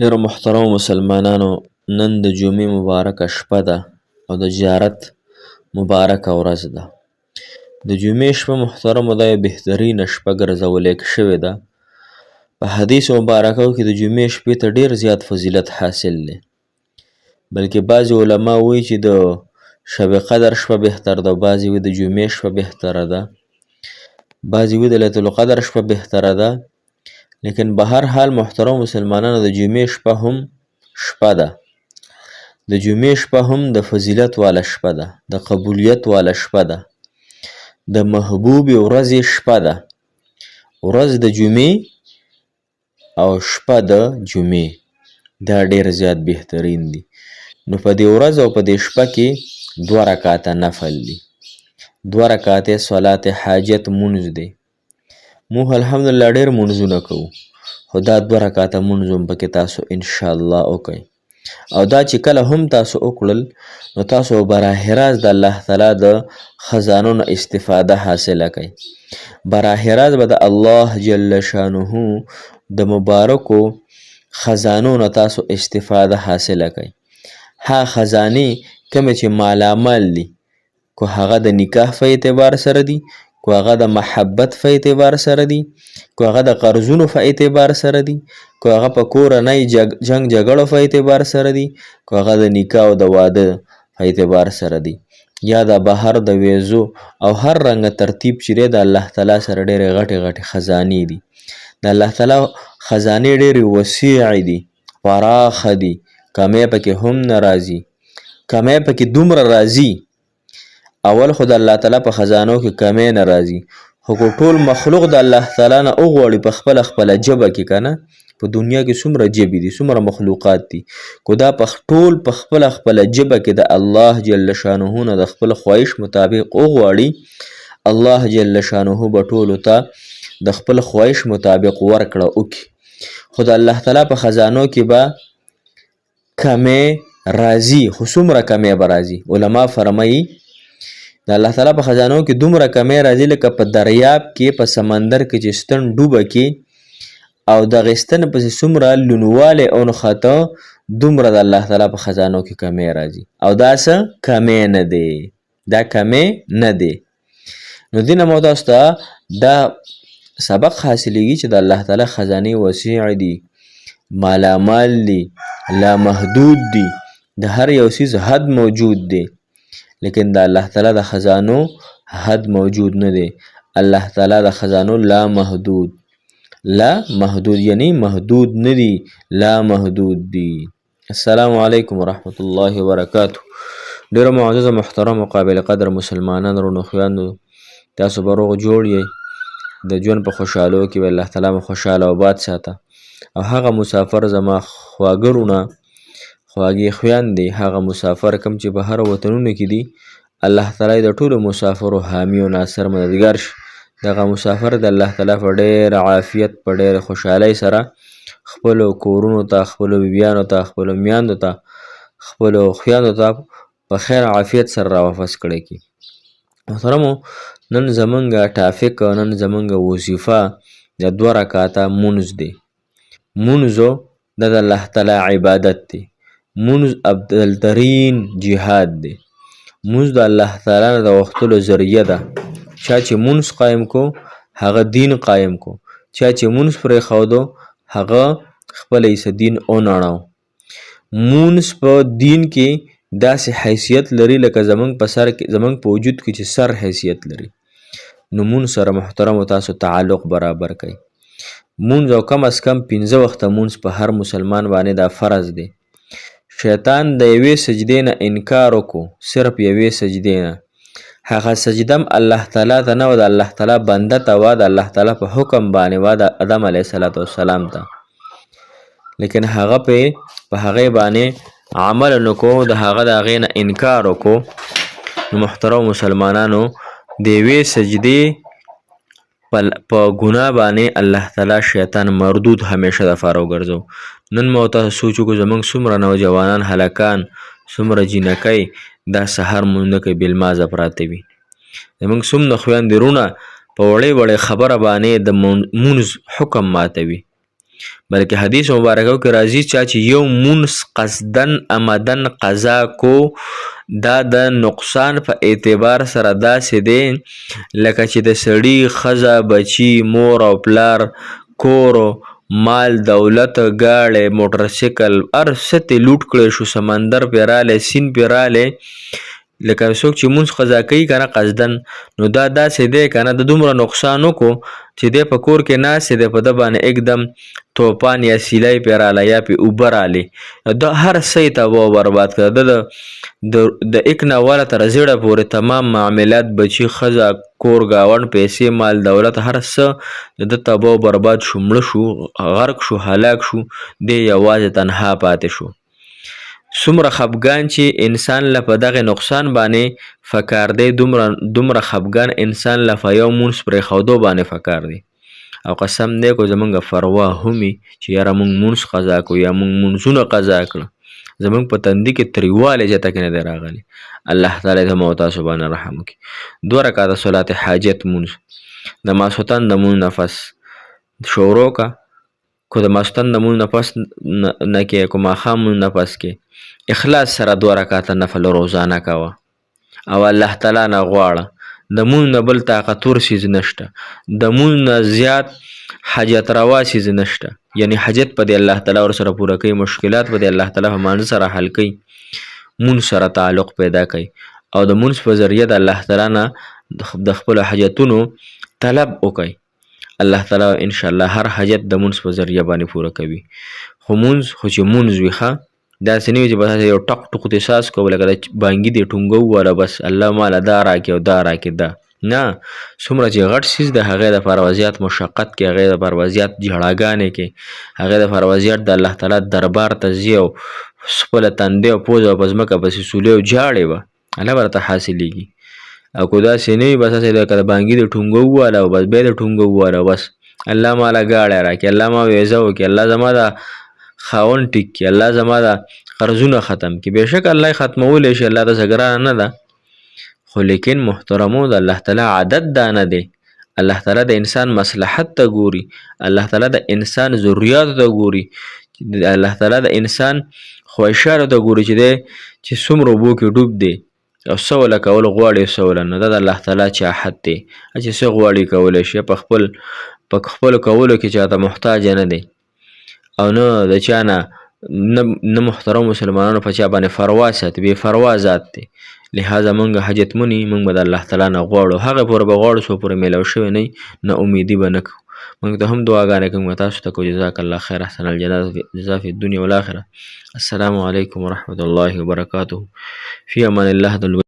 ډیرو محترمو مسلمانانو، نن د جمعې مبارکه شپه ده او د زیارت مبارکه ورځ ده. د جمعې شپه محترمو دا یو بهترینه شپه ګرځولې شوې ده. په حدیث مبارکو کې د جمعې شپې ته ډیر زیات فضیلت حاصل دی، بلکې بعضې علما وایي چې د شب قدر شپه بهتر ده، بعضې وایي د جمعې شپه بهتره ده، بعضې وایي د لیلة القدر شپه بهتره ده. لیکن به هر حال محترم مسلمانانو، د جمعې شپه هم شپه ده. د جمعې شپه هم د فضیلت والا شپه ده، د قبولیت والا شپه ده، د محبوب ورځې شپه ده. ورځ د جمعې او شپه د جمعې دا ډیر زیات بهترین دي. نو په دې ورځ او په دې شپه کې 2 رکعاته نفل دي، 2 رکعاته صلات حاجت مونځ دی. موږ الحمدلله ډیر مونځونه کوو، خو دا 2 رکعاته مونځ هم پکې تاسو انشاءالله وکئ. او دا چې کله هم تاسو وکړل، نو تاسو براه راست د الله تعالی د خزانو نه استفاده حاصله کئ. براه راست به د الله جل شانه د مبارکو خزانو نه تاسو استفاده حاصله کئ. ها خزانې کومې چې مالامال دي، کو هغه د نکاح په اعتبار سره دي، کو هغه د محبت په اعتبار سره دي، کو هغه د قرضونو په اعتبار سره دي، کو هغه په کورنۍ جنگ جګړو په اعتبار سره دي، کو هغه د نکاح او د واده په اعتبار سره دي، یا د بهر د ویزو او هر رنګه ترتیب چې دی د الله تعالی سره ډېرې غټې غټې خزانې دي. د الله تعالی خزانې ډېرې وسیع دي، پراخه دي، کمی پکې هم نه راځي. کمی پکې دومره راځي، اول خو د الله تعالی په خزانو کې کمی نه راځي، خو ټول مخلوق د الله تعالی نه وغواړي په خپله ژبه کې، که نه په دنیا کې څومره ژبې دي، څومره مخلوقات دي، کو دا ټول په خپله ژبه کې د الله جل شانه نه د خپل خواهش مطابق وغواړي، الله جل شانه به ټولو ته د خپل خواهش مطابق ورکړه وکړي. خو د الله تعالی په خزانو کې به کمی راځي، خو څومره کمی به راځي؟ علما فرمایي د الله تعالی په خزانو کې دومره کمی راځي لکه په دریاب کې، په سمندر کې چې ستن ډوبه کې او دغې ستن پسې څومره لونوالی او نښته، دومره د الله تعالی په خزانو کې کمی راځي. او دا څه کمی نه دی، دا کمی نه دی. نو دې نه مو تاسو ته دا سبق حاصلېږي چې د الله تعالی خزانې وسیع دي، مالامال دي، لامحدود دي، د هر یو څیز حد موجود دی. لیکن د الله تعالی د خزانو حد موجود نه دی. الله تعالی د خزانو لا محدود یعنی محدود نه دي، لا محدود دي. السلام علیکم ورحمت الله وبرکاته. ډیرو معزز محترم او قابل قدر مسلمانانو ورونو خویندو، تاسو به روغ جوړ یئ. د ژوند په خوشحالو کې به الله تعالی مو خوشحاله او باد ساته. او هغه مسافر زما خواږه رونه، خواږې خویندې، هغه مسافر کوم چې په هر وطنونو کې دي، الله تعالی د ټولو مسافرو حامی او ناصر مددګار شي. دغه مسافر د الله تعالی په ډېر عافیت، په ډېر خوشحالۍ سره خپلو کورونو ته، خپلو بیبیانو ته، خپلو میندو ته، خپلو خویندو ته په خیر عافیت سره راواپس کړی کړي. محترمو، نن زمونږ ټاپک، نن زمونږ وظیفه د 2 رکعاته مونځ دی. مونځو دا د الله تعالی عبادت دی. مونځ افضلترین جهاد دی. مونځ د الله تعالی نه د غوښتلو ذریعه ده. چا چې مونځ قایم کو، هغه دین قایم کو. چا چې مونځ پرېښودو، هغه خپل ایسه دین ونړاو. مونځ په دین کې داسې حیثیت لري لکه زمونږ په سر کې، زمونږ په وجود کې چې سر حیثیت لري. نو مونځ سره محترمو تاسو تعلق برابر کړئ. مونځ او کم از کم 5 وخته مونځ په هر مسلمان باندې دا فرض دی. شیطان د یوې سجدې نه انکار وکړو، صرف یوې سجدې نه. هغه سجده الله تعالی ته نه وه، د الله تعالی بنده ته وه، د الله تعالی په حکم باندې وه، د آدم علیه السلام ته. لیکن هغه په هغې باندې عمل نه کوو، د هغې نه انکار وکړو. نو محترم مسلمانانو، د یوې سجدې په ګناه باندې الله تعالی شیطان مردود همیشه دپاره وګرځو. نن مو تاسو سوچ وکړو زموږ څومره نوجوانان، هلکان، څومره جینکۍ دا سحر مونځ نه کوي، بېلمازه پراته وي. زموږ څومره خویندې رونه په وړې وړې خبره باندې د مونځ حکم ماتوي. بلکې حدیث مبارکو کې راځي چې یو مونځ قصدن عمدن قضا کو دا د نقصان په اعتبار سره داسې دی لکه چې د سړي ښځه بچي مور او پلار کور مال دولت ګاړی موټرسیکل هر څه ترې لوټ کړی شو سمندر پرې رالی سیند پرې رالی لکه څوک چې مونځ قضا کوي که نه قصدن نو دا داسې دی که نه د دومره نقصان وکړو چې دی په کور کې ناست دی په ده باندې اکدم توپان یا سیلی پرې رالی یا پرې اوبه رالی دا هر څه یې تباه و برباد کړه ده د اک نه واله تر زیړه پورې تمام معاملات بچي ښځه کور ګاونډ پیسې مال دولت هر څه د ده تباه و برباد شو مړه شو غرق شو هلاک شو دی یوازې تنها پاتې شو څومره خفګان چې انسان له په دغه نقصان باندې فکار دی دومره خفګان انسان له په یو مونځ پرېښودو باندې فکار دی او قسم دی کو زمونږ فروا همي چې یاره مونږ مونځ قضا کړو یا مونږ مونځونه قضا کړه زمونږ په تندي کې تریوالی چېرته کې نه دی راغلی الله تعالی دې زموږ او تاسو باندې رحم وکړي 2 رکعته صلات حاجت مونځ د ماسخوتن د مونځ نه پس شروع که کو د ماسخوتن د مونځ نه پس نه کې کو ماښام مونځ نه پس کې اخلاص سره 2 رکعته نفل روزانه کوه او الله تعالی نه غواړه د مونځ نه بل طاقتور څیز نشته د مونځ نه زیات حاجت روا څیز نشته یعنی حاجت په دې الله تعالی ورسره پوره کوي مشکلات په دې الله تعالی په مانځ سره حل کوي مونځ سره تعلق پیدا کوي او د مونځ په ذریعه د الله تعالی نه د خپلو حاجتونو طلب وکړئ الله تعالی انشاءالله هر حاجت د مونځ په ذریعه باندې پوره کوي خو مونځ خو چې مونځ وي ښه داسې نه وي چې بس یو ټق ټوق دې ساس کوو لکه د بانګي دې ټونګه وواله بس الله ماله دا راکړي او دا راکړي دا نه څومره چې غټ څیز د هغې دپاره به زیات مشقت کې هغې دپاره به زیات جړاګانې کې هغې دپاره به زیات د الله تعالی دربار ته ځي او خپله تندی او پوزه به په ځمکه پسې سولې او جاړې به الله به راته حاصلېږي او که داسې نه وي بس هسې لکه د بانګي د ټونګه وواله او بس بیا د ټونګه وواله بس الله ماله ګاړی راکړي الله ما ویزه وکړي الله زما د خاوند ټیک کړي الله زما د قرضونه ختم کړي بېشکه الله یې ختمولی شي الله ته څه ګرانه نه ده خو لیکن محترمو د الله تعالی عادت دا نه دی الله تعالی د انسان مصلحت ته ګوري الله تعالی د انسان ضرورياتو ته ګوري الله تعالی د انسان خواهشاتو ته ګوري چې دی چې څومره اوبو کې ډوب دی او څه وله کول غواړي څه وله نه دا د الله تعالی چاحت دی چې څه غواړي کولی شي په خپلو کولو کې چاته محتاج نه دی او نه د چا نه محترم مسلمانانو په چا باندې فروا ساتي بې فروا ذات دی لهذا موږ حاجتمنې موږ به د الله تعالی نه غواړو هغې پورې به غواړو څو پورې میلاو شوی نه امیدي به نه کوو موږ ته هم دعاګانې کوو تاسو ته کوو جزاک الله خیر احسن الجزا فی الدنیا والآخره السلام علیکم ورحمة الله وبرکاته فی امان الله